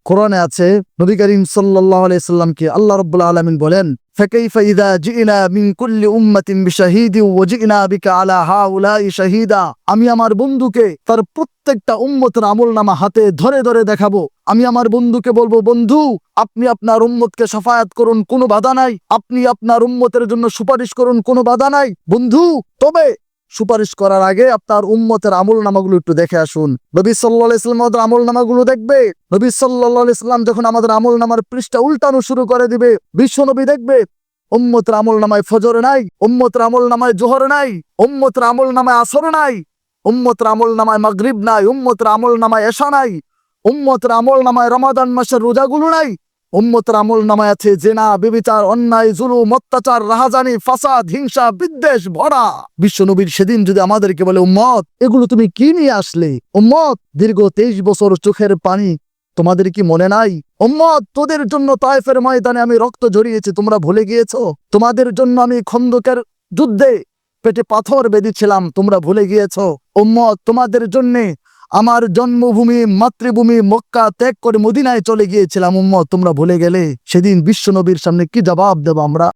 কোরআনে আছে, নবী করিম সাল্লাল্লাহু আলাইহি সাল্লামকে আল্লাহ রাব্বুল আলামিন বলেন, ফাকাইফা ইযা জিনা মিন কুল্লি উম্মাতিন বিশাহিদিন ওয়া জিনা বিকা আলা হাউলাই শাহিদা। আমি আমার বন্ধুকে তার প্রত্যেকটা উম্মতের আমলনামা হাতে ধরে ধরে দেখাবো। আমি আমার বন্ধুকে বলবো, বন্ধু আপনি আপনার উম্মতকে শাফায়াত করুন, কোনো বাধা নাই। আপনি আপনার উম্মতের জন্য সুপারিশ করুন, কোনো বাধা নাই বন্ধু। তবে সুপারিশ করার আগে আপনার উম্মতের আমলনামাগুলো একটু দেখে আসুন। নবী সাল্লাল্লাহু আলাইহি ওয়াসাল্লাম আমাদের আমলনামাগুলো দেখবে। নবী সাল্লাল্লাহু আলাইহি ওয়াসাল্লাম যখন আমাদের আমলনামার পৃষ্ঠা উল্টানো শুরু করে দিবে, বিশ্ব নবী দেখবে উম্মতের আমলনামায় ফজর নাই, উম্মতের আমলনামায় জোহর নাই, উম্মতের আমলনামায় আসর নাই, উম্মতের আমলনামায় মাগরিব নাই, উম্মতের আমলনামায় এশা নাই, উম্মতের আমলনামায় রমাদান মাসের রোজাগুলো নাই। উম্মতের আমলনামায় আছে জেনা, ব্যভিচার, অন্যায়, জুলুম, অত্যাচার, রাহাজানি, ফাসাদ, হিংসা, বিদ্বেষ ভরা। বিশ্বনবীর সেদিন যদি আমাদেরকে বলে, উম্মত এগুলো তুমি কি নিয়ে আসলে? উম্মত দীর্ঘ 23 বছর চোখের পানি তোমাদের কি মনে নাই? উম্মত তোদের জন্য তায়েফের ময়দানে আমি রক্ত ঝরিয়েছি, তোমরা ভুলে গিয়েছো? তোমাদের জন্য আমি খন্দকের যুদ্ধে পেটে পাথর বেঁধেছিলাম, তোমরা ভুলে গিয়েছো? উম্মত তোমাদের জন্যে আমার জন্মভূমি মাতৃভূমি মক্কা ত্যাগ করে মদিনায় চলে গিয়েছিলাম, উম্মত তোমরা ভুলে গেলে? সেদিন বিশ্বনবীর সামনে কি জবাব দেব আমরা?